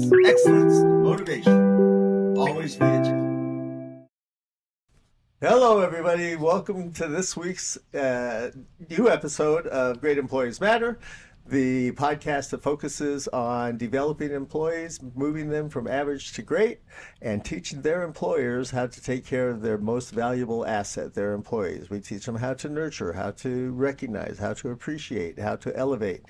excellence, and motivation. Always via Jeff. Hello, everybody. Welcome to this week's new episode of Great Employees Matter, the podcast that focuses on developing employees, moving them from average to great, and teaching their employers how to take care of their most valuable asset, their employees. We teach them how to nurture, how to recognize, how to appreciate, how to elevate.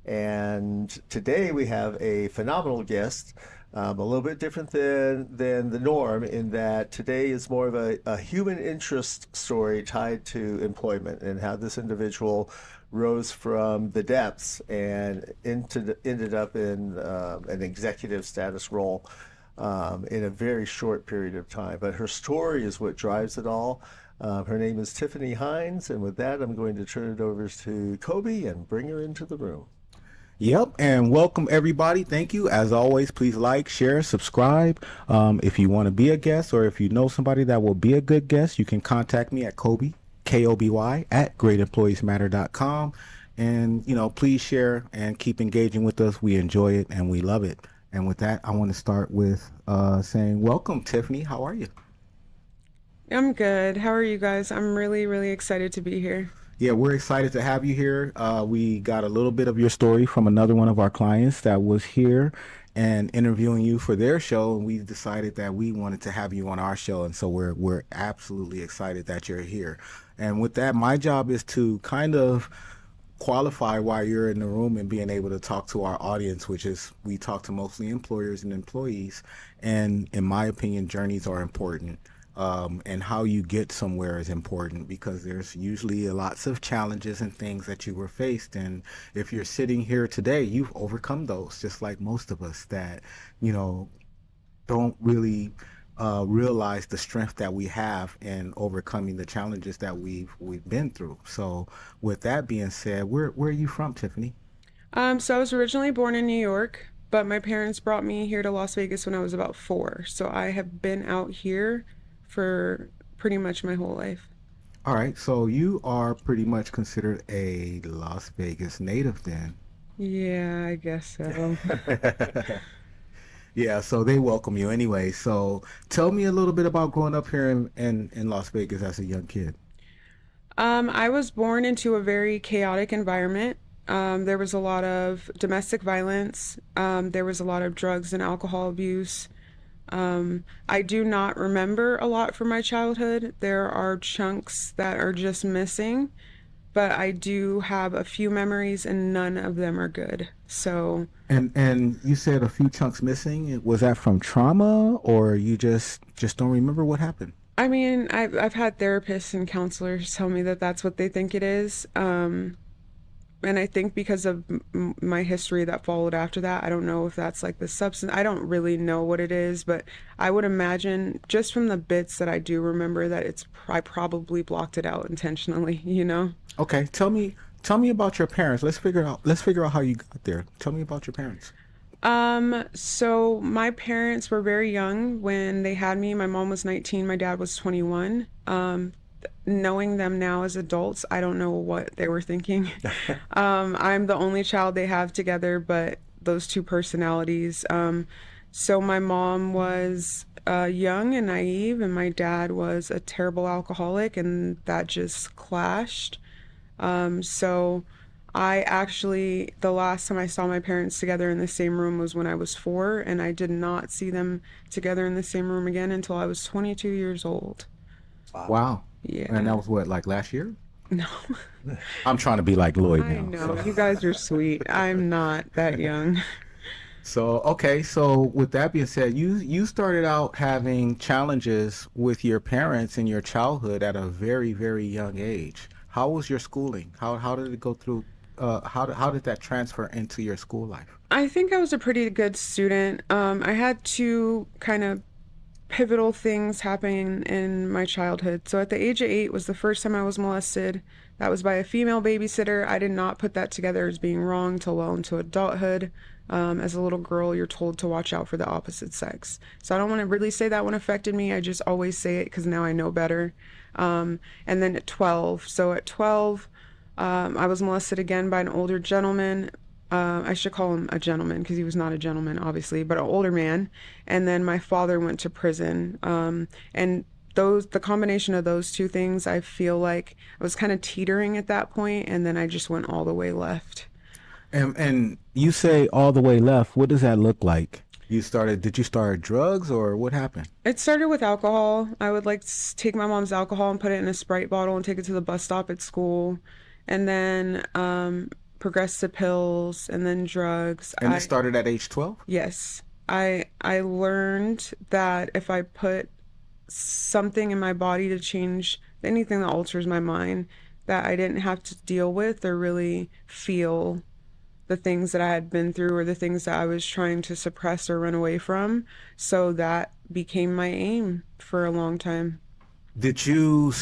And today we have a phenomenal guest, a little bit different than the norm in that today is more of a human interest story tied to employment and how this individual rose from the depths and ended up in an executive status role in a very short period of time. But her story is what drives it all. Her name is Tiffany Hines, and with that, I'm going to turn it over to Kobe and bring her into the room. Yep, and welcome everybody. Thank you. As always, please like, share, subscribe. If you want to be a guest or if you know somebody that will be a good guest, you can contact me at Kobe, Koby, at greatemployeesmatter.com. And, please share and keep engaging with us. We enjoy it and we love it. And with that, I want to start with saying welcome, Tiffany. How are you? I'm good. How are you guys? I'm really, really excited to be here. Yeah, we're excited to have you here. We got a little bit of your story from another one of our clients that was here and interviewing you for their show, and we decided that we wanted to have you on our show, and so we're absolutely excited that you're here. And with that, my job is to kind of qualify why you're in the room and being able to talk to our audience, which is we talk to mostly employers and employees, and in my opinion, journeys are important. And how you get somewhere is important because there's usually lots of challenges and things that you were faced. And if you're sitting here today, you've overcome those, just like most of us that, don't really realize the strength that we have in overcoming the challenges that we've been through. So with that being said, where are you from, Tiffany? So I was originally born in New York, but my parents brought me here to Las Vegas when I was about 4. So I have been out here for pretty much my whole life. All right, so you are pretty much considered a Las Vegas native then. Yeah, I guess so. Yeah, so they welcome you anyway. So tell me a little bit about growing up here in Las Vegas as a young kid. I was born into a very chaotic environment. There was a lot of domestic violence. There was a lot of drugs and alcohol abuse. I do not remember a lot from my childhood. There are chunks that are just missing, but I do have a few memories and none of them are good. So And you said a few chunks missing. Was that from trauma or you just don't remember what happened? I mean, I've had therapists and counselors tell me that that's what they think it is. And I think because of my history that followed after that, I don't know if that's like the substance. I don't really know what it is, but I would imagine just from the bits that I do remember that I probably blocked it out intentionally, Okay, tell me about your parents. Let's figure out how you got there. Tell me about your parents. So my parents were very young when they had me. My mom was 19, my dad was 21. Knowing them now as adults, I don't know what they were thinking. I'm the only child they have together, but those two personalities. So my mom was young and naive, and my dad was a terrible alcoholic, and that just clashed. So I actually, the last time I saw my parents together in the same room was when I was 4, and I did not see them together in the same room again until I was 22 years old. Wow. Yeah. And that was what, like last year? No. I'm trying to be like Lloyd now. I know. You guys are sweet. I'm not that young. So, okay. So with that being said, you started out having challenges with your parents in your childhood at a very, very young age. How was your schooling? How did it go through? How did that transfer into your school life? I think I was a pretty good student. I had two kind of pivotal things happening in my childhood. So at the age of 8 was the first time I was molested. That was by a female babysitter. I did not put that together as being wrong till well into adulthood. As a little girl, you're told to watch out for the opposite sex. So I don't want to really say that one affected me. I just always say it because now I know better. And then at 12, I was molested again by an older gentleman. I should call him a gentleman because he was not a gentleman, obviously, but an older man. And then my father went to prison. And the combination of those two things, I feel like I was kind of teetering at that point, and then I just went all the way left. And you say all the way left. What does that look like? Did you start drugs or what happened? It started with alcohol. I would like take my mom's alcohol and put it in a Sprite bottle and take it to the bus stop at school, and then progressed to pills and then drugs. And it started at age 12? Yes, I learned that if I put something in my body to change anything that alters my mind, that I didn't have to deal with or really feel the things that I had been through or the things that I was trying to suppress or run away from. So that became my aim for a long time. Did you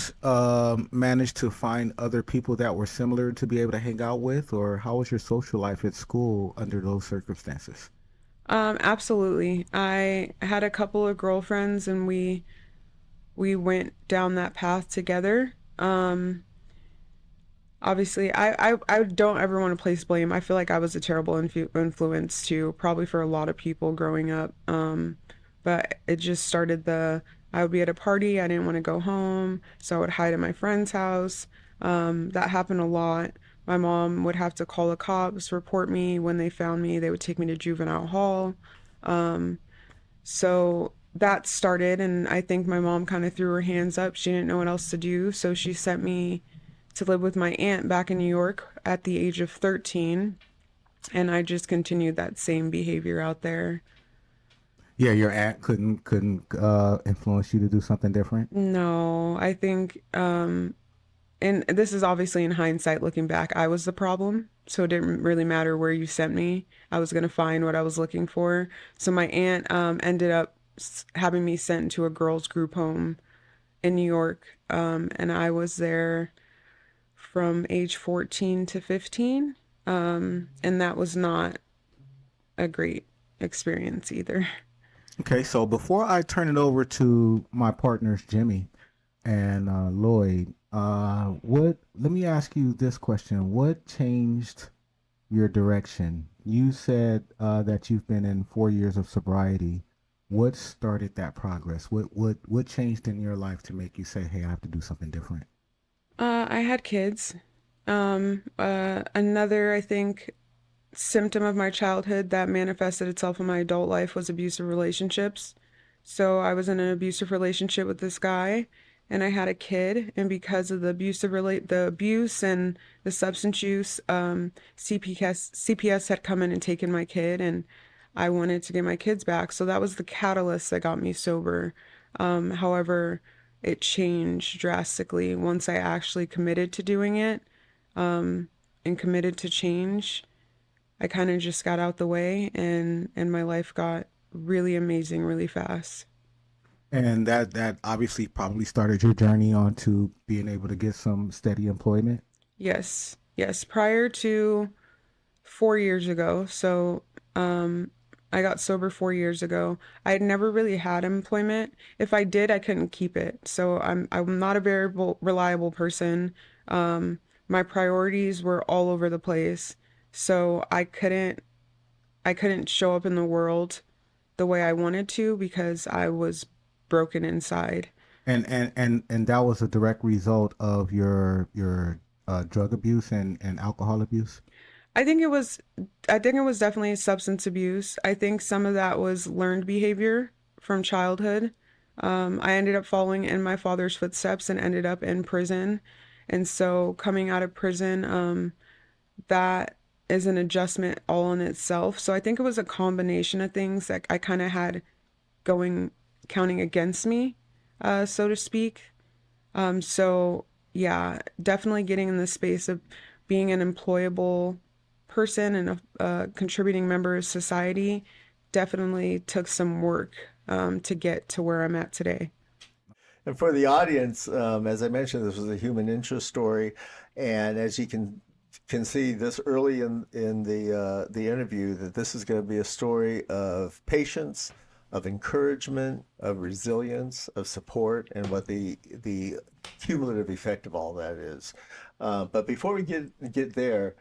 manage to find other people that were similar to be able to hang out with, or how was your social life at school under those circumstances? Absolutely. I had a couple of girlfriends and we went down that path together. Obviously, I don't ever want to place blame. I feel like I was a terrible influence too, probably for a lot of people growing up. But it just started I would be at a party, I didn't want to go home, so I would hide at my friend's house. That happened a lot. My mom would have to call the cops, report me. When they found me, they would take me to juvenile hall. So that started, and I think my mom kind of threw her hands up. She didn't know what else to do, so she sent me to live with my aunt back in New York at the age of 13, and I just continued that same behavior out there. Yeah, your aunt couldn't influence you to do something different. No, I think, and this is obviously in hindsight looking back, I was the problem. So it didn't really matter where you sent me. I was going to find what I was looking for. So my aunt ended up having me sent to a girls' group home in New York, and I was there from age 14 to 15. And that was not a great experience either. Okay, so before I turn it over to my partners, Jimmy and Lloyd, let me ask you this question. What changed your direction? You said that you've been in 4 years of sobriety. What started that progress? What changed in your life to make you say, "Hey, I have to do something different"? I had kids. Another, I think, symptom of my childhood that manifested itself in my adult life was abusive relationships. So I was in an abusive relationship with this guy, and I had a kid, and because of the abuse and the substance use, CPS had come in and taken my kid, and I wanted to get my kids back. So that was the catalyst that got me sober. However, it changed drastically once I actually committed to doing it, and committed to change. I kind of just got out the way, and my life got really amazing really fast. And that obviously probably started your journey onto being able to get some steady employment. Yes, yes. Prior to 4 years ago, so I got sober 4 years ago. I had never really had employment. If I did, I couldn't keep it. So I'm not a very reliable person. My priorities were all over the place. So I couldn't show up in the world the way I wanted to because I was broken inside. And that was a direct result of your drug abuse and alcohol abuse. I think it was I think it was definitely substance abuse. I think some of that was learned behavior from childhood. I ended up following in my father's footsteps and ended up in prison. And so coming out of prison, that is an adjustment all in itself. So I think it was a combination of things that I kind of had going, counting against me, so to speak. So yeah, definitely getting in the space of being an employable person and a contributing member of society definitely took some work, to get to where I'm at today. And for the audience, as I mentioned, this was a human interest story, and as you can see this early in the interview, that this is going to be a story of patience, of encouragement, of resilience, of support, and what the cumulative effect of all that is. But before we get there,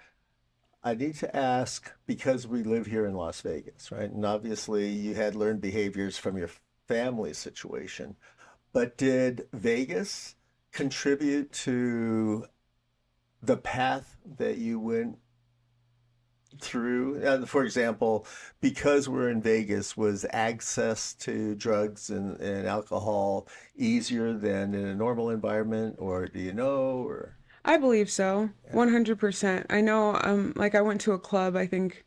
I need to ask because we live here in Las Vegas, right? And obviously you had learned behaviors from your family situation, but did Vegas contribute to the path that you went through? For example, because we're in Vegas, was access to drugs and alcohol easier than in a normal environment, or do you know, or I believe so, yeah, 100%. I know, like I went to a club, I think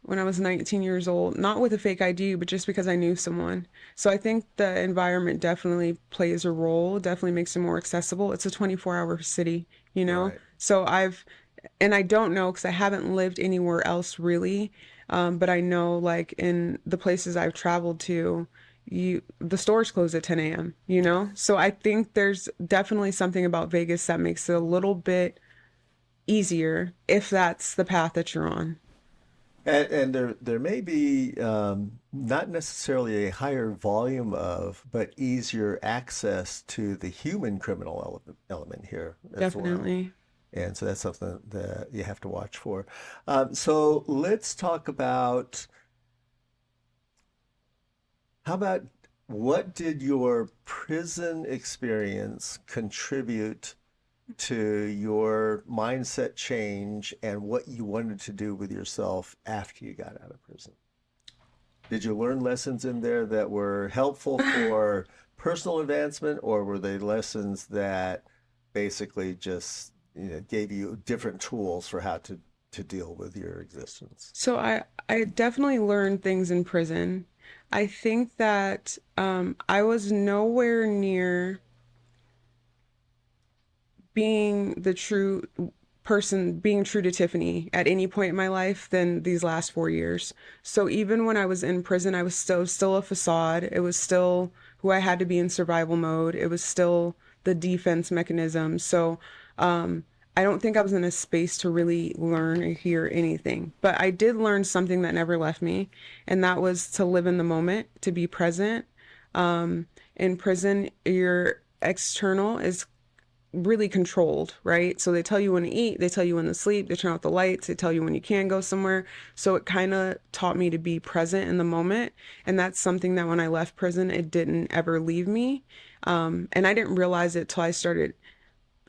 when I was 19 years old, not with a fake ID, but just because I knew someone. So I think the environment definitely plays a role, definitely makes it more accessible. It's a 24-hour city, you know? right? So and I don't know because I haven't lived anywhere else really, but I know like in the places I've traveled to, the stores close at 10 a.m., you know? So I think there's definitely something about Vegas that makes it a little bit easier if that's the path that you're on. And there may be not necessarily a higher volume of, but easier access to the human criminal element here as well. Definitely. And so that's something that you have to watch for. So let's talk about how about what did your prison experience contribute to your mindset change and what you wanted to do with yourself after you got out of prison? Did you learn lessons in there that were helpful for personal advancement, or were they lessons that basically just, gave you different tools for how to deal with your existence? So I definitely learned things in prison. I think that I was nowhere near being the true person, being true to Tiffany at any point in my life than these last 4 years. So even when I was in prison, I was still a facade. It was still who I had to be in survival mode. It was still the defense mechanism. So I don't think I was in a space to really learn or hear anything. But I did learn something that never left me, and that was to live in the moment, to be present. In prison, your external is really controlled, right? So they tell you when to eat, they tell you when to sleep, they turn out the lights, they tell you when you can go somewhere. So it kind of taught me to be present in the moment. And that's something that when I left prison, it didn't ever leave me. And I didn't realize it till I started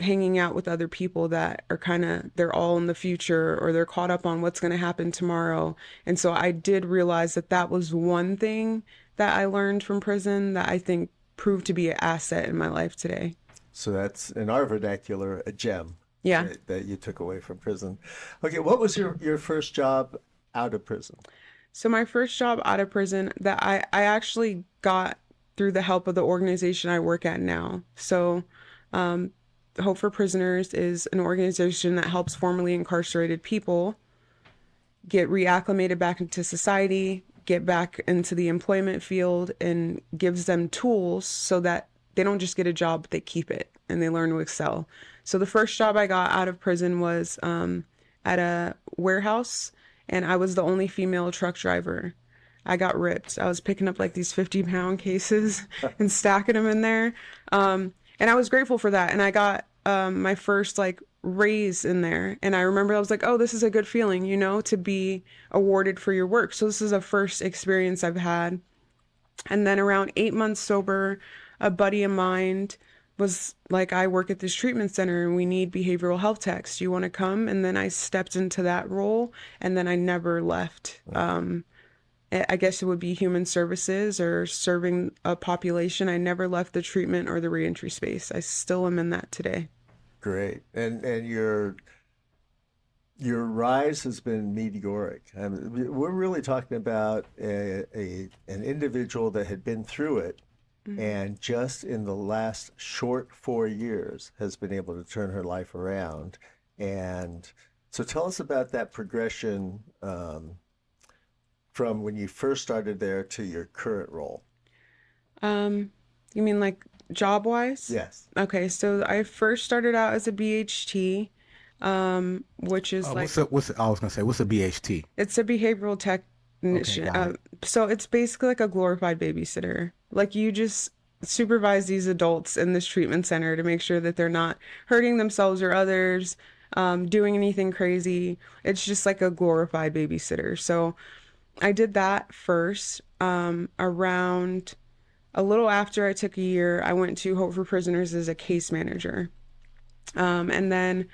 hanging out with other people that are they're all in the future or they're caught up on what's going to happen tomorrow. And so I did realize that that was one thing that I learned from prison that I think proved to be an asset in my life today. So that's in our vernacular a gem Yeah. that you took away from prison. Okay, what was your first job out of prison? So my first job out of prison that I actually got through the help of the organization I work at now. So Hope for Prisoners is an organization that helps formerly incarcerated people get reacclimated back into society, get back into the employment field, and gives them tools so that they don't just get a job, but they keep it and they learn to excel. So the first job I got out of prison was at a warehouse, and I was the only female truck driver. I got ripped. I was picking up like these 50-pound cases and stacking them in there. And I was grateful for that. And I got my first like raise in there. And I remember I was like, oh, this is a good feeling, to be awarded for your work. So this is a first experience I've had. And then around 8 months sober, a buddy of mine was like, I work at this treatment center and we need behavioral health techs. Do you want to come? And then I stepped into that role, and then I never left. I guess it would be human services or serving a population. I never left the treatment or the reentry space. I still am in that today. Great. And your rise has been meteoric. I mean, we're really talking about an individual that had been through it, and just in the last short 4 years has been able to turn her life around. And so tell us about that progression from when you first started there to your current role. You mean like job wise? Yes. Okay, so I first started out as a BHT, which is like I was gonna say, what's a BHT? it's a behavioral Okay, technician. got it. So it's basically like a glorified babysitter. Like you just supervise these adults in this treatment center to make sure that they're not hurting themselves or others. doing anything crazy. It's just like a glorified babysitter. So I did that first. Around a little after I took a year, I went to Hope for Prisoners as a case manager. And then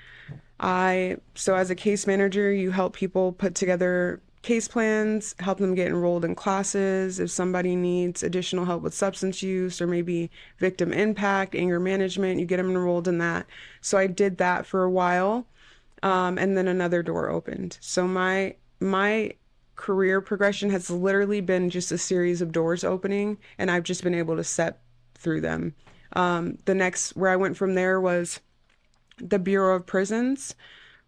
so as a case manager, you help people put together case plans, help them get enrolled in classes. If somebody needs additional help with substance use or maybe victim impact, anger management, you get them enrolled in that. So I did that for a while. And then another door opened. So my career progression has literally been just a series of doors opening, and I've just been able to step through them. The next where I went from there was the Bureau of Prisons,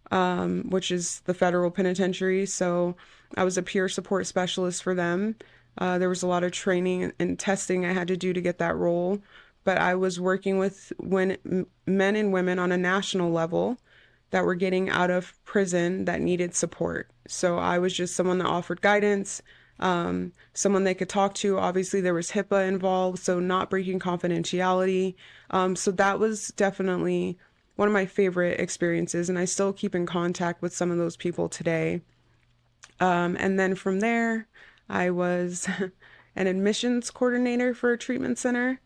which is the federal penitentiary. So I was a peer support specialist for them. There was a lot of training and testing I had to do to get that role, but I was working with men and women on a national level that were getting out of prison that needed support. So I was just someone that offered guidance, someone they could talk to. Obviously, there was HIPAA involved, so not breaking confidentiality. So that was definitely one of my favorite experiences, and I still keep in contact with some of those people today. And then from there, I was an admissions coordinator for a treatment center.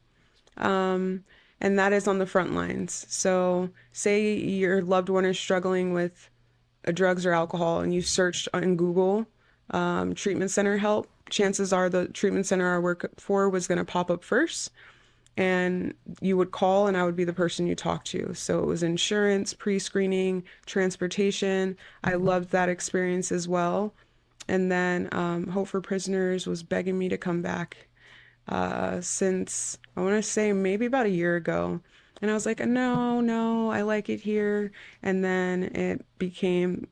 And that is on the front lines. So say your loved one is struggling with drugs or alcohol and you searched on Google treatment center help, chances are the treatment center I work for was going to pop up first. And you would call and I would be the person you talk to. So it was insurance, pre-screening, transportation. I loved that experience as well. And then Hope for Prisoners was begging me to come back since I want to say maybe about a year ago. And I was like, no, I like it here. And then it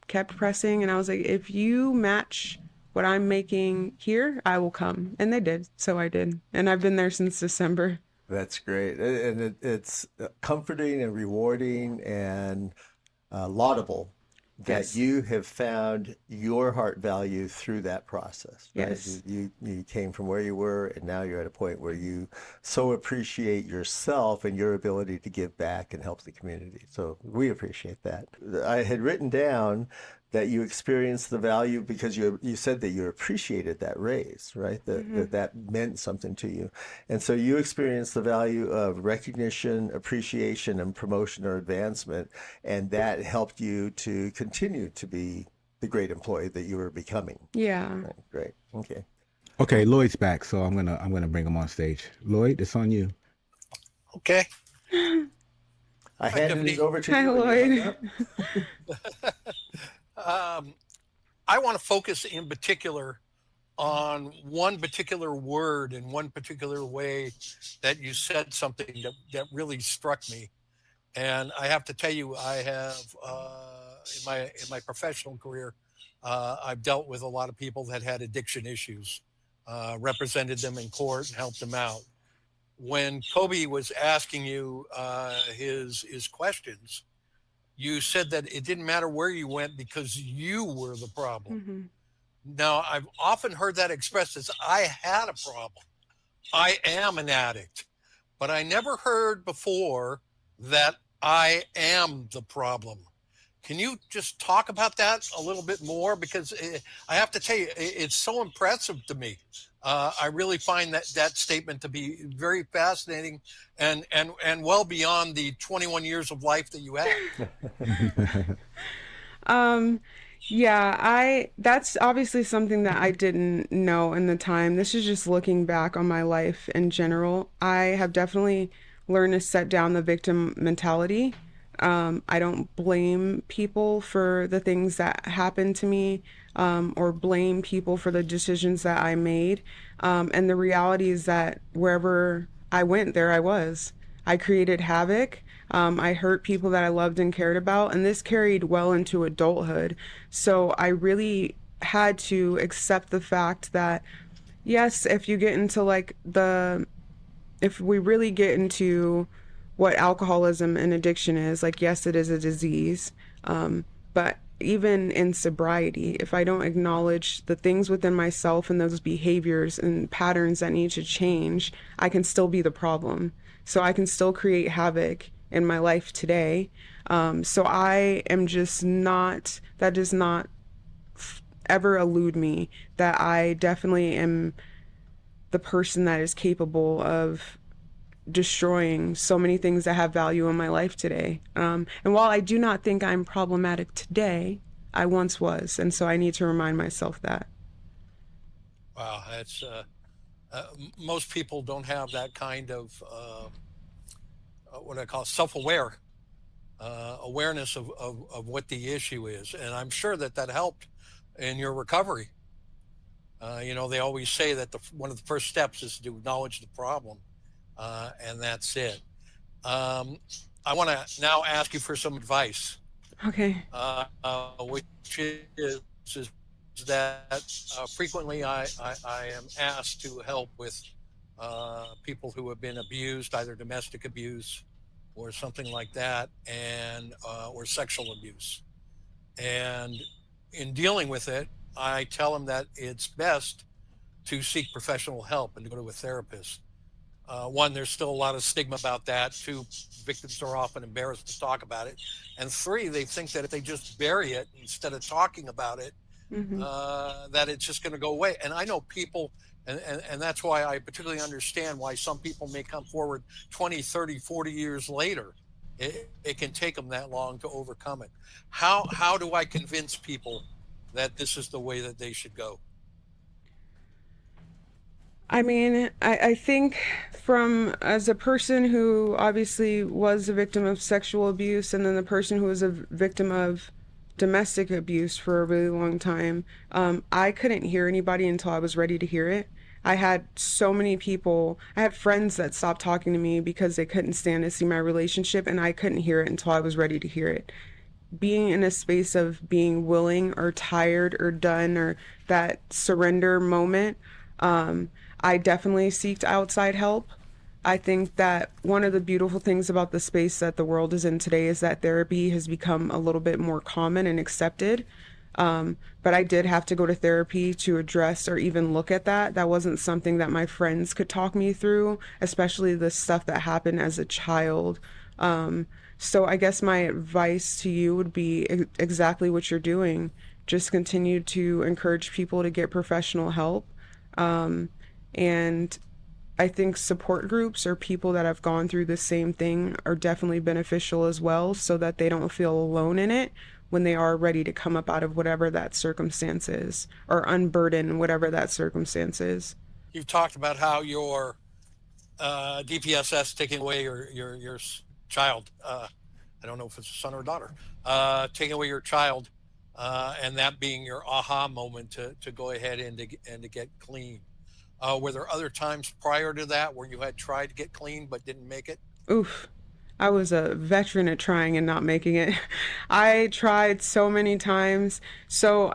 kept pressing. And I was like, if you match what I'm making here, I will come. And they did. So I did. And I've been there since December. That's great. And it's comforting and rewarding and laudable that Yes. you have found your heart value through that process, right? Yes. You came from where you were, and now you're at a point where you so appreciate yourself and your ability to give back and help the community. So we appreciate that. I had written down that you experienced the value because you said that you appreciated that raise, right? That meant something to you. And so you experienced the value of recognition, appreciation, and promotion or advancement, and that helped you to continue to be the great employee that you were becoming. Yeah. Right, great. Okay. Okay, Lloyd's back, so I'm gonna bring him on stage. Lloyd, it's on you. Okay. I handed Tiffany. it over to Hi, you. Lloyd. I want to focus in particular on one particular word in one particular way that you said something that really struck me. And I have to tell you, I have in my professional career, I've dealt with a lot of people that had addiction issues, represented them in court and helped them out. When Kobe was asking you his questions, you said that it didn't matter where you went because you were the problem. Mm-hmm. Now, I've often heard that expressed as I had a problem. I am an addict. But I never heard before that I am the problem. Can you just talk about that a little bit more? Because I have to tell you, it's so impressive to me. I really find that statement to be very fascinating and well beyond the 21 years of life that you had. Yeah, that's obviously something that I didn't know in the time. This is just looking back on my life in general. I have definitely learned to set down the victim mentality. I don't blame people for the things that happened to me, or blame people for the decisions that I made. And the reality is that wherever I went, there I was. I created havoc. I hurt people that I loved and cared about, and this carried well into adulthood. So I really had to accept the fact that, yes, if you get into if we really get into what alcoholism and addiction is, like, yes, it is a disease. But even in sobriety, if I don't acknowledge the things within myself and those behaviors and patterns that need to change, I can still be the problem. So I can still create havoc in my life today. So I am just not, that does not ever elude me, that I definitely am the person that is capable of destroying so many things that have value in my life today. And while I do not think I'm problematic today, I once was. And so I need to remind myself that. Wow, that's most people don't have that kind of what I call self-aware awareness of what the issue is, and I'm sure that that helped in your recovery. You know, they always say that one of the first steps is to acknowledge the problem, and that's it. Um, I want to now ask you for some advice, Okay. which is that frequently I am asked to help with people who have been abused, either domestic abuse or something like that, and or sexual abuse. And in dealing with it, I tell them that it's best to seek professional help and to go to a therapist. One, there's still a lot of stigma about that. Two, victims are often embarrassed to talk about it. And three, they think that if they just bury it instead of talking about it, Mm-hmm. that it's just going to go away. And I know people, and that's why I particularly understand why some people may come forward 20, 30, 40 years later. It can take them that long to overcome it. How do I convince people that this is the way that they should go? I mean, I think from as a person who obviously was a victim of sexual abuse and then the person who was a victim of domestic abuse for a really long time, I couldn't hear anybody until I was ready to hear it. I had so many people, I had friends that stopped talking to me because they couldn't stand to see my relationship, and I couldn't hear it until I was ready to hear it. Being in a space of being willing or tired or done or that surrender moment, I definitely seeked outside help. I think that one of the beautiful things about the space that the world is in today is that therapy has become a little bit more common and accepted. But I did have to go to therapy to address or even look at that. That wasn't something that my friends could talk me through, especially the stuff that happened as a child. So I guess my advice to you would be exactly what you're doing. Just continue to encourage people to get professional help. And I think support groups or people that have gone through the same thing are definitely beneficial as well, so that they don't feel alone in it when they are ready to come up out of whatever that circumstance is or unburden whatever that circumstance is. You've talked about how your DPSS taking away your child. I don't know if it's a son or a daughter. Taking away your child, and that being your aha moment to go ahead and to get clean. Were there other times prior to that where you had tried to get clean but didn't make it? Oof. I was a veteran at trying and not making it. I tried so many times. So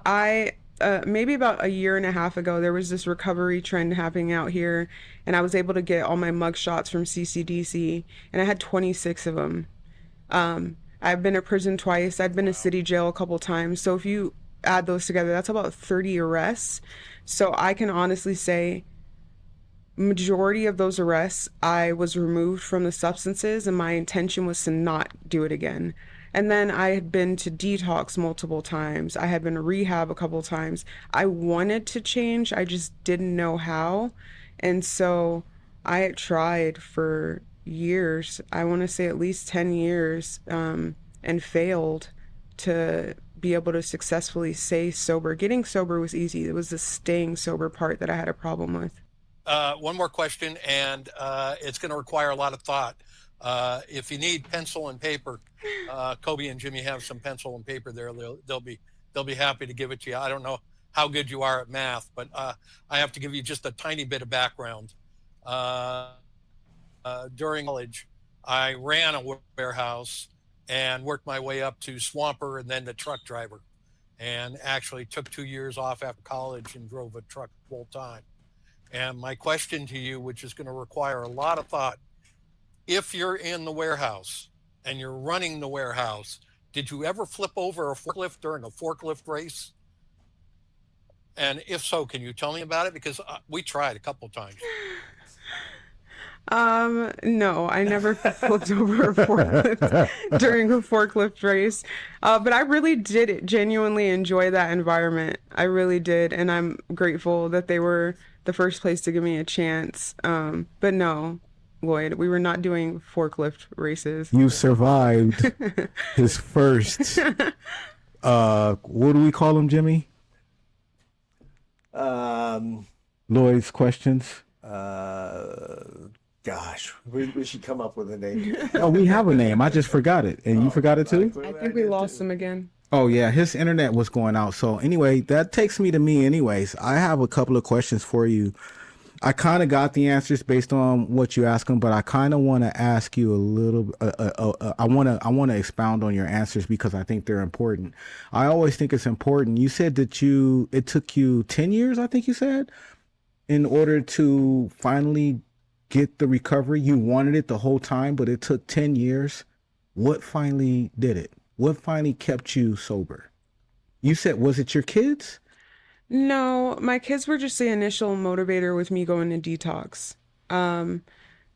maybe about a year and a half ago, there was this recovery trend happening out here, and I was able to get all my mug shots from CCDC, and I had 26 of them. I've been to prison twice. I've been to city jail a couple times. So if you add those together, that's about 30 arrests. So I can honestly say majority of those arrests, I was removed from the substances and my intention was to not do it again. And then I had been to detox multiple times. I had been to rehab a couple times. I wanted to change, I just didn't know how. And so I had tried for years, I want to say at least 10 years, and failed to be able to successfully stay sober. Getting sober was easy. It was the staying sober part that I had a problem with. One more question, and it's going to require a lot of thought. If you need pencil and paper, Kobe and Jimmy have some pencil and paper there. They'll be happy to give it to you. I don't know how good you are at math, but I have to give you just a tiny bit of background. During college, I ran a warehouse and worked my way up to swamper and then to truck driver, and actually took 2 years off after college and drove a truck full time. And my question to you, which is going to require a lot of thought, if you're in the warehouse and you're running the warehouse, did you ever flip over a forklift during a forklift race? And if so, can you tell me about it? Because we tried a couple of times. No, I never flipped over a forklift during a forklift race. But I really did genuinely enjoy that environment. I really did, and I'm grateful that they were the first place to give me a chance. But no, Lloyd, we were not doing forklift races. You survived his first, what do we call him, Jimmy? Um, Lloyd's questions. Gosh, we should come up with a name. Oh, we have a name. I just forgot it. And you forgot it too? I think we lost him again. Oh, yeah. His internet was going out. So anyway, that takes me to me anyways. I have a couple of questions for you. I kind of got the answers based on what you asked them, but I kind of want to ask you a little. I want to expound on your answers because I think they're important. I always think it's important. You said that it took you 10 years, I think you said, in order to finally get the recovery. You wanted it the whole time, but it took 10 years. What finally did it? What finally kept you sober? You said, was it your kids? No, my kids were just the initial motivator with me going to detox.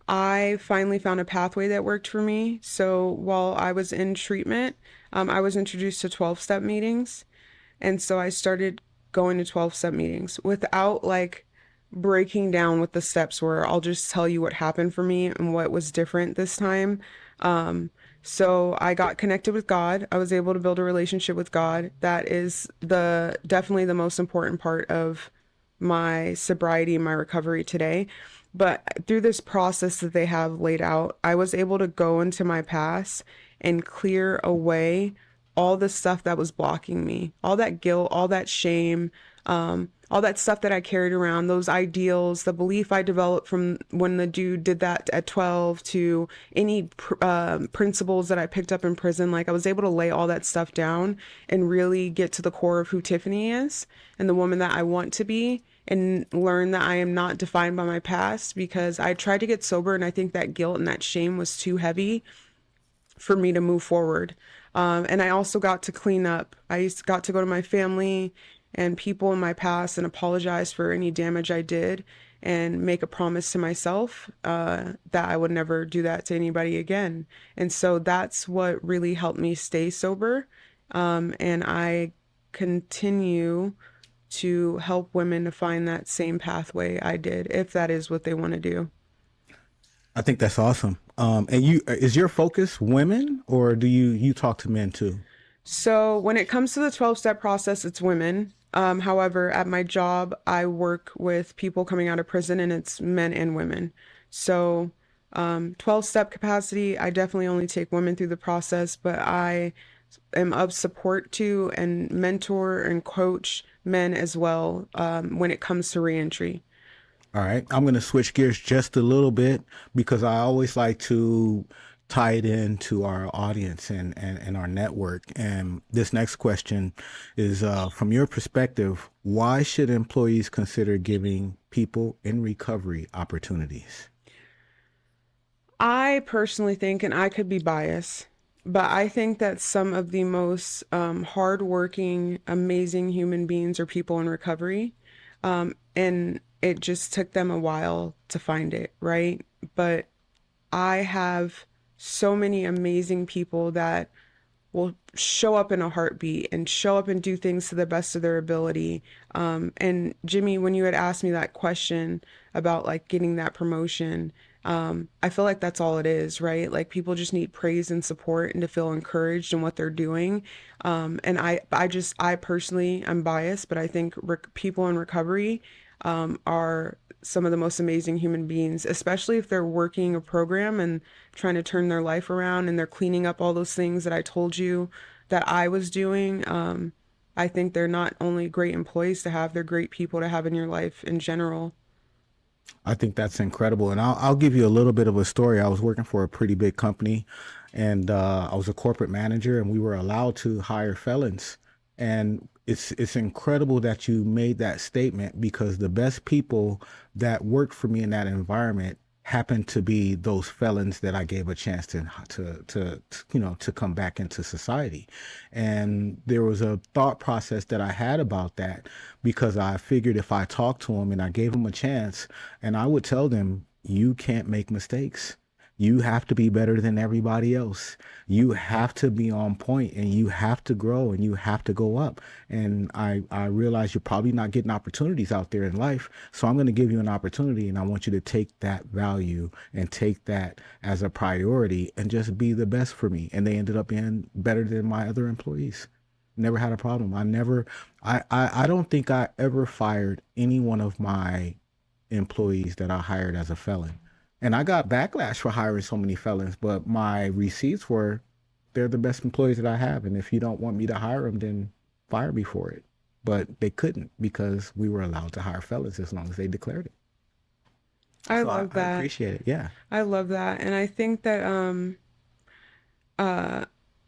I finally found a pathway that worked for me. So while I was in treatment, I was introduced to 12-step meetings. And so I started going to 12-step meetings without like breaking down what the steps were. I'll just tell you what happened for me and what was different this time. So I got connected with God. I was able to build a relationship with God. That is definitely the most important part of my sobriety and my recovery today. But through this process that they have laid out, I was able to go into my past and clear away all the stuff that was blocking me, all that guilt, all that shame, all that stuff that I carried around, those ideals, the belief I developed from when the dude did that at 12 to any principles that I picked up in prison. Like I was able to lay all that stuff down and really get to the core of who Tiffany is and the woman that I want to be, and learn that I am not defined by my past, because I tried to get sober and I think that guilt and that shame was too heavy for me to move forward. And I also got to clean up. Got to go to my family and people in my past and apologize for any damage I did and make a promise to myself that I would never do that to anybody again. And so that's what really helped me stay sober. And I continue to help women to find that same pathway I did, if that is what they want to do. I think that's awesome. And is your focus women, or do you talk to men too? So when it comes to the 12-step process, it's women. However, at my job, I work with people coming out of prison, and it's men and women. So 12-step capacity, I definitely only take women through the process, but I am of support to and mentor and coach men as well when it comes to reentry. All right. I'm going to switch gears just a little bit because I always like to tie it into our audience and our network. And this next question is, from your perspective, why should employees consider giving people in recovery opportunities? I personally think, and I could be biased, but I think that some of the most hardworking, amazing human beings are people in recovery. And it just took them a while to find it, right? But I have so many amazing people that will show up in a heartbeat and show up and do things to the best of their ability. And Jimmy, when you had asked me that question about like getting that promotion, I feel like that's all it is, right? Like people just need praise and support and to feel encouraged in what they're doing. And I personally, I'm biased, but I think people in recovery are some of the most amazing human beings, especially if they're working a program and trying to turn their life around and they're cleaning up all those things that I told you that I was doing. I think they're not only great employees to have, they're great people to have in your life in general. I think that's incredible. And I'll give you a little bit of a story. I was working for a pretty big company, and I was a corporate manager, and we were allowed to hire felons. And it's incredible that you made that statement, because the best people that worked for me in that environment happened to be those felons that I gave a chance to come back into society. And there was a thought process that I had about that, because I figured if I talked to them and I gave them a chance, and I would tell them, you can't make mistakes. You have to be better than everybody else. You have to be on point, and you have to grow, and you have to go up. And I realize you're probably not getting opportunities out there in life. So I'm going to give you an opportunity, and I want you to take that value and take that as a priority and just be the best for me. And they ended up being better than my other employees. Never had a problem. I don't think I ever fired any one of my employees that I hired as a felon. And I got backlash for hiring so many felons, but my receipts were, they're the best employees that I have. And if you don't want me to hire them, then fire me for it. But they couldn't, because we were allowed to hire felons as long as they declared it. I So love I that. appreciate it. Yeah. I love that. And I think that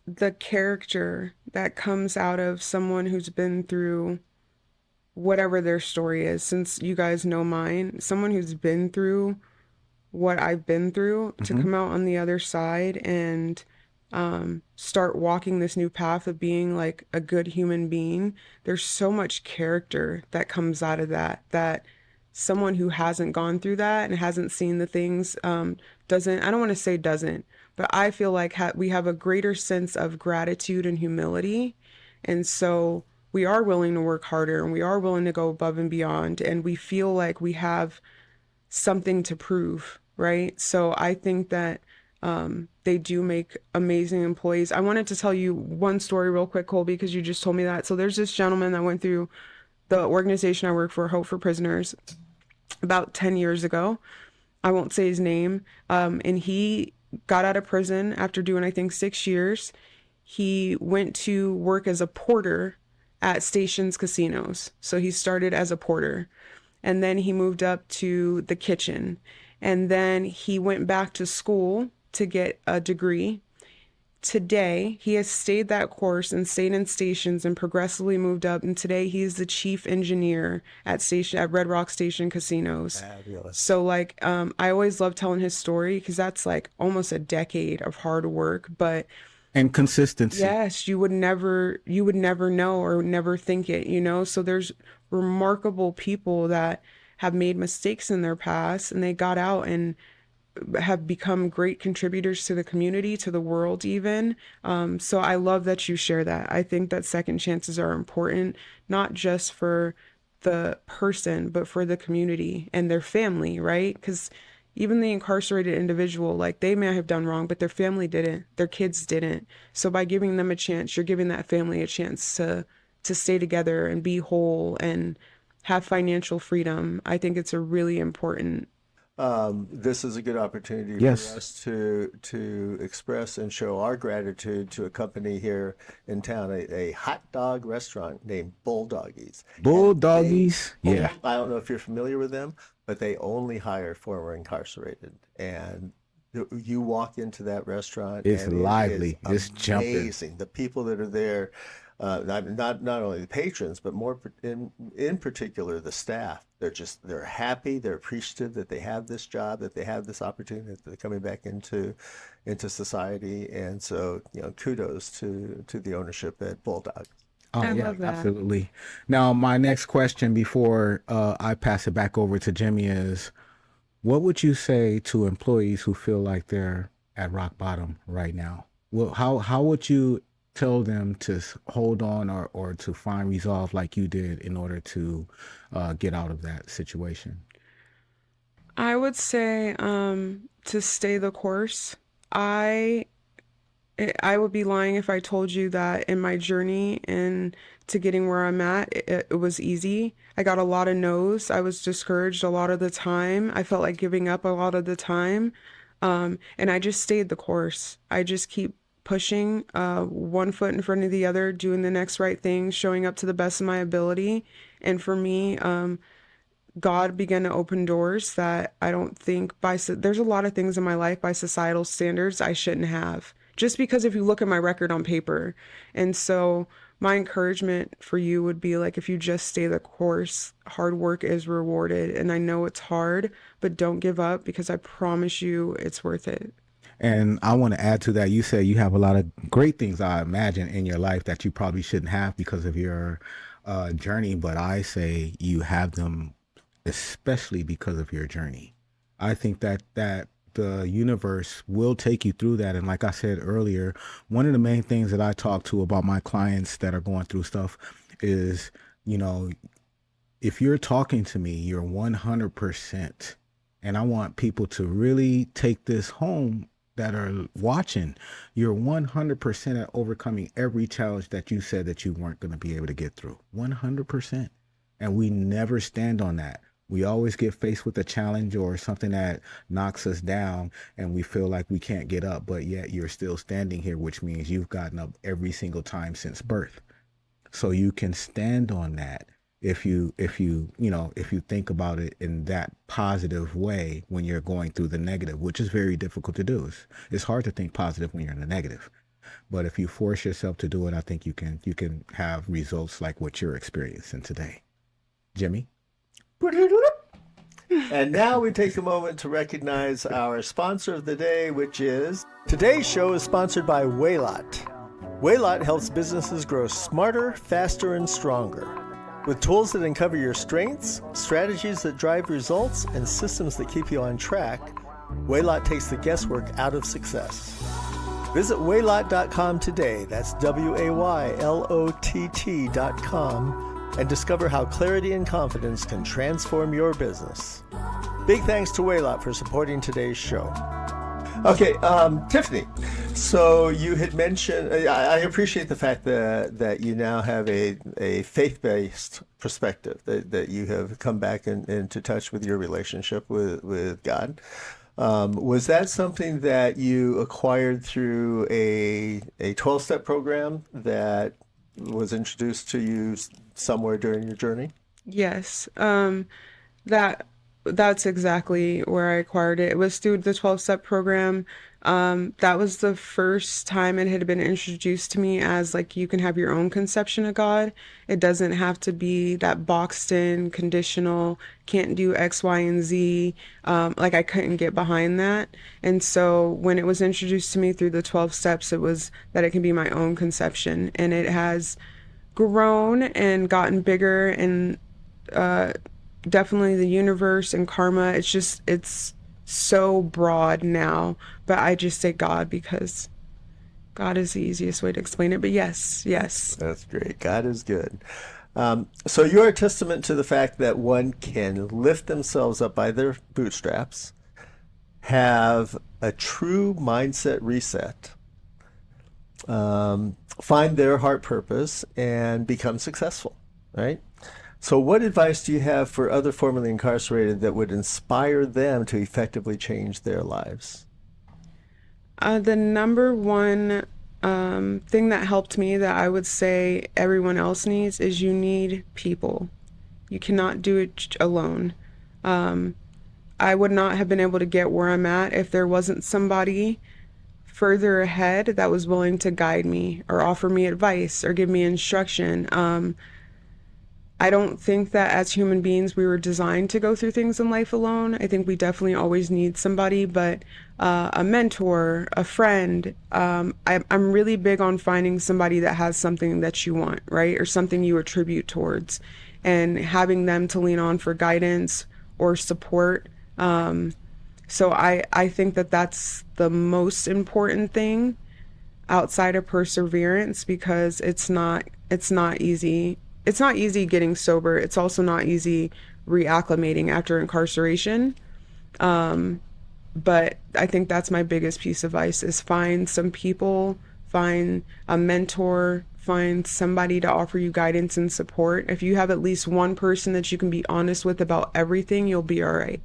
the character that comes out of someone who's been through whatever their story is, since you guys know mine, someone who's been through what I've been through, to come out on the other side and start walking this new path of being like a good human being. There's so much character that comes out of that someone who hasn't gone through that and hasn't seen the things doesn't, I don't want to say doesn't, but I feel like we have a greater sense of gratitude and humility. And so we are willing to work harder, and we are willing to go above and beyond, and we feel like we have something to prove, right? So I think that they do make amazing employees. I wanted to tell you one story real quick, Colby, because you just told me that. So there's this gentleman that went through the organization I work for, Hope for Prisoners, about 10 years ago. I won't say his name. And he got out of prison after doing, I think, 6 years. He went to work as a porter at Stations Casinos. So he started as a porter. And then he moved up to the kitchen. And then he went back to school to get a degree. Today, he has stayed that course and stayed in stations and progressively moved up. And today, he is the chief engineer at Red Rock Station Casinos. Fabulous. So, like, I always love telling his story, because that's like almost a decade of hard work. But And consistency. yes, you would never know or never think it, you know? So there's remarkable people that have made mistakes in their past, and they got out and have become great contributors to the community, to the world even. So I love that you share that. I think that second chances are important, not just for the person, but for the community and their family, right? Because even the incarcerated individual, like, they may have done wrong, but their family didn't, their kids didn't. So by giving them a chance, you're giving that family a chance to stay together and be whole and have financial freedom. I think it's a really important. This is a good opportunity Yes. for us to express and show our gratitude to a company here in town, a hot dog restaurant named Bulldoggies. Bulldoggies. Yeah. I don't know if you're familiar with them, but they only hire former incarcerated. And you walk into that restaurant, It's and lively. it is It's jumping. amazing. The people that are there, not only the patrons, but more in particular the staff. They're happy, they're appreciative that they have this job, that they have this opportunity, that they're coming back into society. And so, kudos to the ownership at Bulldog. Oh, I yeah, love that. absolutely. Now, my next question before I pass it back over to Jimmy is, what would you say to employees who feel like they're at rock bottom right now? Well, how would you tell them to hold on or to find resolve like you did in order to get out of that situation? I would say to stay the course. I would be lying if I told you that in my journey and to getting where I'm at, it was easy. I got a lot of no's. I was discouraged a lot of the time. I felt like giving up a lot of the time. And I just stayed the course. I just keep pushing one foot in front of the other, doing the next right thing, showing up to the best of my ability. And for me, God began to open doors that I don't think there's a lot of things in my life by societal standards I shouldn't have, just because if you look at my record on paper. And so my encouragement for you would be like, if you just stay the course, hard work is rewarded. And I know it's hard, but don't give up, because I promise you it's worth it. And I want to add to that. You said you have a lot of great things, I imagine, in your life that you probably shouldn't have because of your journey. But I say you have them especially because of your journey. I think that the universe will take you through that. And like I said earlier, one of the main things that I talk to about my clients that are going through stuff is, you know, if you're talking to me, you're 100%. And I want people to really take this home that are watching. You're 100% at overcoming every challenge that you said that you weren't going to be able to get through. 100%. And we never stand on that. We always get faced with a challenge or something that knocks us down and we feel like we can't get up, but yet you're still standing here, which means you've gotten up every single time since birth. So you can stand on that if you think about it in that positive way when you're going through the negative, which is very difficult to do. It's hard to think positive when you're in the negative. But if you force yourself to do it, I think you can have results like what you're experiencing today. Jimmy? And now we take a moment to recognize our sponsor of the day, which is... Today's show is sponsored by Waylot. Waylot helps businesses grow smarter, faster, and stronger. With tools that uncover your strengths, strategies that drive results, and systems that keep you on track, Waylot takes the guesswork out of success. Visit waylot.com today, that's WAYLOTT.com, and discover how clarity and confidence can transform your business. Big thanks to Waylot for supporting today's show. Okay, Tiffany, so you had mentioned, I appreciate the fact that you now have a faith-based perspective, that you have come back into touch with your relationship with God. Was that something that you acquired through a 12-step program that was introduced to you somewhere during your journey? Yes. That's exactly where I acquired it. It was through the 12-step program. That was the first time it had been introduced to me as like you can have your own conception of God. It doesn't have to be that boxed in, conditional, can't do X, Y, and Z. Like I couldn't get behind that. And so when it was introduced to me through the 12 steps, it was that it can be my own conception. And it has grown and gotten bigger, and definitely the universe and karma. It's so broad now, but I just say God because God is the easiest way to explain it. But yes. That's great. God is good. So you're a testament to the fact that one can lift themselves up by their bootstraps, have a true mindset reset, find their heart purpose, and become successful, right? So what advice do you have for other formerly incarcerated that would inspire them to effectively change their lives? The number one thing that helped me that I would say everyone else needs is you need people. You cannot do it alone. I would not have been able to get where I'm at if there wasn't somebody further ahead that was willing to guide me or offer me advice or give me instruction. I don't think that as human beings we were designed to go through things in life alone. I think we definitely always need somebody, but a mentor, a friend. I'm really big on finding somebody that has something that you want, right? Or something you attribute towards, and having them to lean on for guidance or support. So I think that that's the most important thing outside of perseverance, because it's not easy. It's not easy getting sober. It's also not easy reacclimating after incarceration. But I think that's my biggest piece of advice is find some people, find a mentor, find somebody to offer you guidance and support. If you have at least one person that you can be honest with about everything, you'll be all right.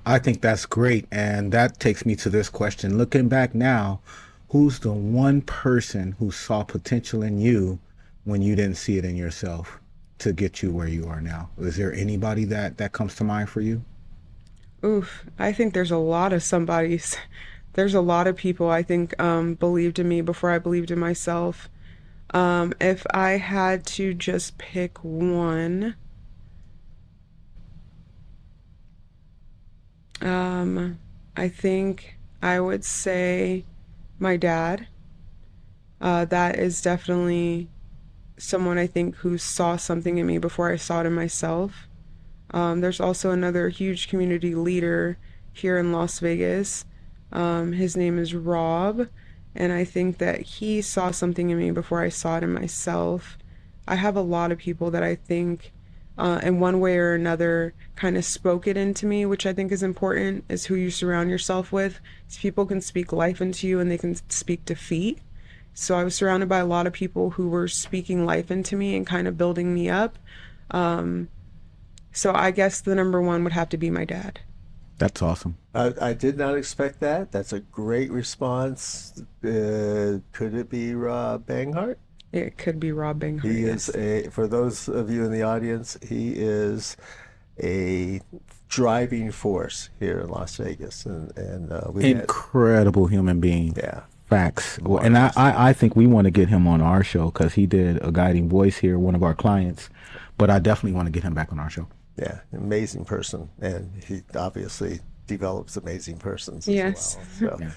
I think that's great. And that takes me to this question. Looking back now, who's the one person who saw potential in you when you didn't see it in yourself to get you where you are now? Is there anybody that comes to mind for you? Oof, I think there's a lot of somebodies. There's a lot of people I think believed in me before I believed in myself. If I had to just pick one, I think I would say my dad. That is definitely someone I think who saw something in me before I saw it in myself. There's also another huge community leader here in Las Vegas. His name is Rob, and I think that he saw something in me before I saw it in myself. I have a lot of people that I think, in one way or another, kind of spoke it into me, which I think is important, is who you surround yourself with. These people can speak life into you and they can speak defeat. So I was surrounded by a lot of people who were speaking life into me and kind of building me up. So I guess the number one would have to be my dad. That's awesome. I did not expect that. That's a great response. Could it be Rob Banghart? It could be Rob Banghart. He Yes. is for those of you in the audience, he is a driving force here in Las Vegas, and we had, Incredible human being. yeah. Facts. Well, and I think we want to get him on our show because he did a guiding voice here, one of our clients. But I definitely want to get him back on our show. Yeah, amazing person, and he obviously develops amazing persons as Yes. well. So, Yeah.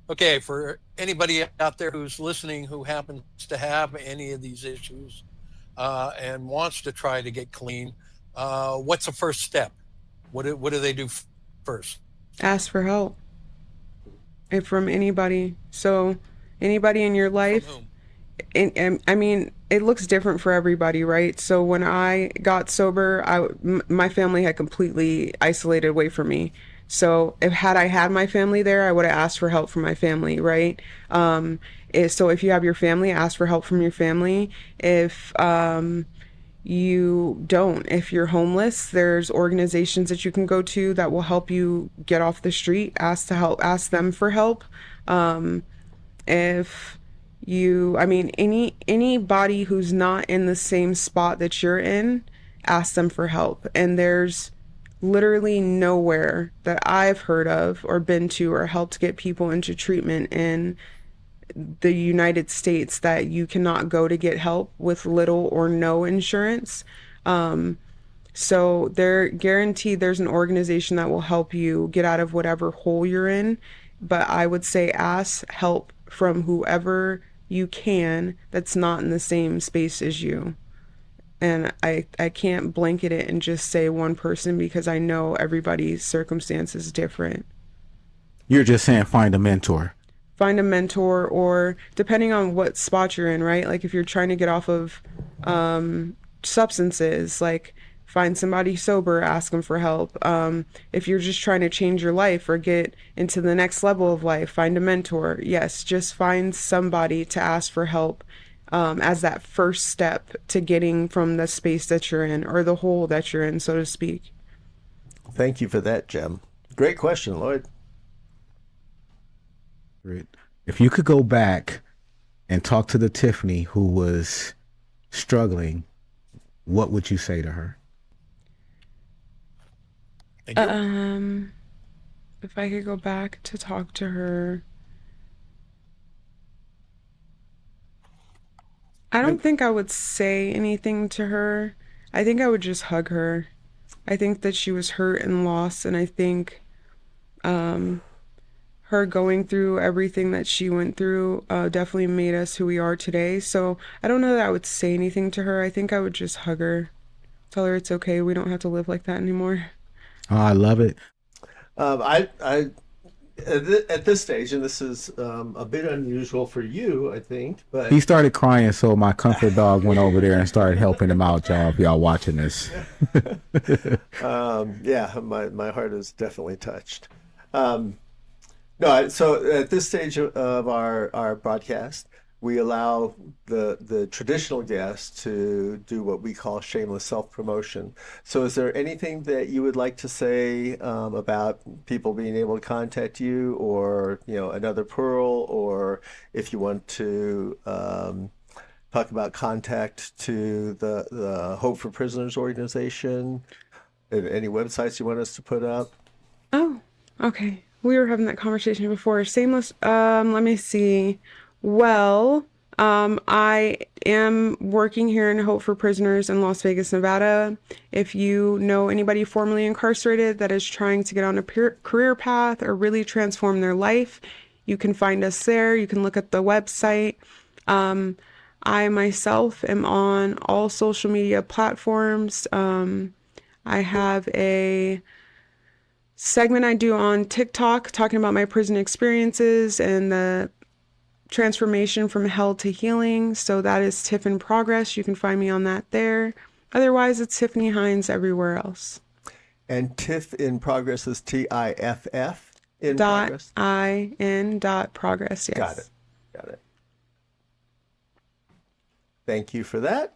Okay, for anybody out there who's listening who happens to have any of these issues and wants to try to get clean, what's the first step? What do they do first? Ask for help. And from anybody. So anybody in your From life, whom? and I mean, it looks different for everybody, right? So when I got sober, my family had completely isolated away from me. So if had I had my family there, I would have asked for help from my family, right? So if you have your family, ask for help from your family. If you don't, if you're homeless, there's organizations that you can go to that will help you get off the street. Ask them for help. If I mean, anybody who's not in the same spot that you're in, ask them for help. And there's literally nowhere that I've heard of or been to or helped get people into treatment in the United States that you cannot go to get help with little or no insurance. So they're guaranteed there's an organization that will help you get out of whatever hole you're in. But I would say ask help from whoever you can that's not in the same space as you. And I can't blanket it and just say one person because I know everybody's circumstance is different. You're just saying find a mentor. Find a mentor, or depending on what spot you're in, right? Like if you're trying to get off of substances, like find somebody sober, ask them for help. If you're just trying to change your life or get into the next level of life, find a mentor. Yes, just find somebody to ask for help as that first step to getting from the space that you're in or the hole that you're in, so to speak. thank you for that, Jem. Great question, Lloyd. Great. If you could go back and talk to the Tiffany who was struggling, what would you say to her? Thank you. If I could go back to talk to her, I don't think I would say anything to her. I think I would just hug her. I think that she was hurt and lost, and I think her going through everything that she went through definitely made us who we are today. So I don't know that I would say anything to her. I think I would just hug her, tell her it's okay. We don't have to live like that anymore. Oh, I love it. I at this stage, and this is a bit unusual for you, I think, but He started crying, so my comfort dog went over there and started helping him out, y'all, if y'all watching this. yeah, my heart is definitely touched. No, so at this stage of our broadcast, we allow the traditional guests to do what we call shameless self-promotion. So is there anything that you would like to say about people being able to contact you, or another pearl, or if you want to talk about contact to the Hope for Prisoners organization, and any websites you want us to put up? Oh, okay. We were having that conversation before. Shameless. Let me see. Well, I am working here in Hope for Prisoners in Las Vegas, Nevada. If you know anybody formerly incarcerated that is trying to get on a career path or really transform their life, you can find us there. You can look at the website. I myself am on all social media platforms. I have a segment I do on TikTok talking about my prison experiences and the transformation from hell to healing. So that is Tiff in Progress. You can find me on that there. Otherwise, it's Tiffany Hines everywhere else. And Tiff in Progress is TIFF in Dot Progress? IN dot progress, yes. Got it. Got it. Thank you for that.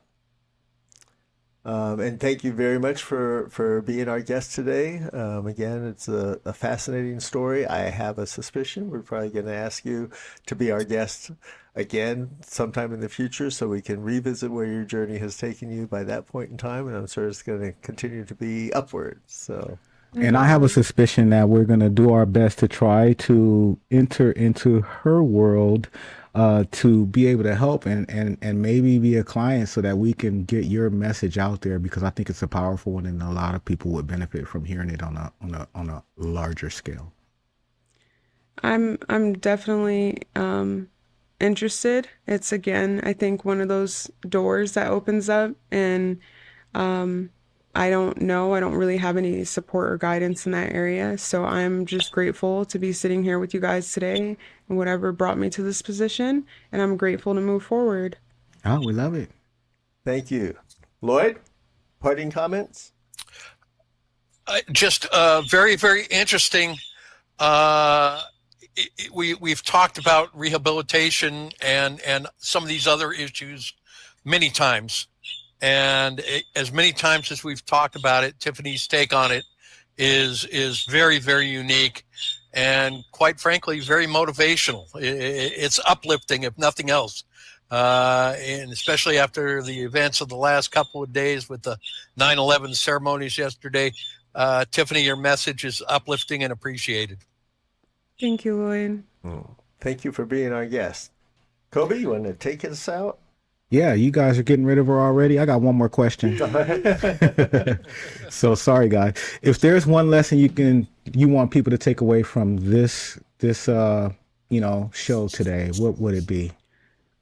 And thank you very much for being our guest today. Again, it's a fascinating story. I have a suspicion we're probably going to ask you to be our guest again sometime in the future so we can revisit where your journey has taken you by that point in time. And I'm sure it's going to continue to be upward. So. And I have a suspicion that we're going to do our best to try to enter into her world to be able to help and maybe be a client so that we can get your message out there, because I think it's a powerful one and a lot of people would benefit from hearing it on a larger scale. I'm definitely interested. It's, again, I think one of those doors that opens up, and I don't know. I don't really have any support or guidance in that area. So I'm just grateful to be sitting here with you guys today and whatever brought me to this position. And I'm grateful to move forward. Oh, we love it. Thank you. Lloyd, parting comments? Just very, very interesting. We've talked about rehabilitation and some of these other issues many times. And as many times as we've talked about it, Tiffany's take on it is very, very unique and, quite frankly, very motivational. It's uplifting, if nothing else. And especially after the events of the last couple of days with the 9/11 ceremonies yesterday, Tiffany, your message is uplifting and appreciated. Thank you, Lloyd. Thank you for being our guest. Kobe, you want to take us out? Yeah, you guys are getting rid of her already. I got one more question. So sorry, guys. If there's one lesson you want people to take away from this show today, what would it be?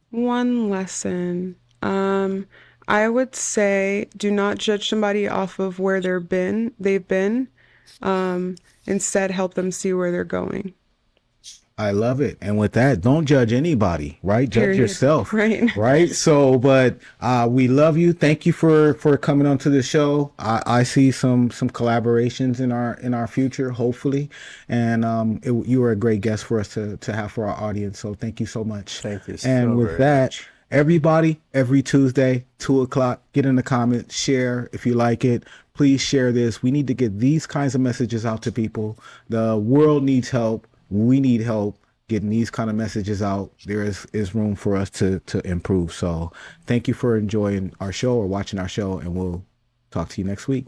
One lesson. I would say do not judge somebody off of where they've been. Instead, help them see where they're going. I love it. And with that, don't judge anybody, right? Judge yourself. Right. Right. So, but we love you. Thank you for coming onto the show. I see some collaborations in our future, hopefully. And you were a great guest for us to have for our audience. So thank you so much. Thank you. And with that, everybody, every Tuesday, 2:00, get in the comments, share if you like it. Please share this. We need to get these kinds of messages out to people. The world needs help. We need help getting these kind of messages out. There is room for us to improve. So thank you for enjoying our show or watching our show, and we'll talk to you next week.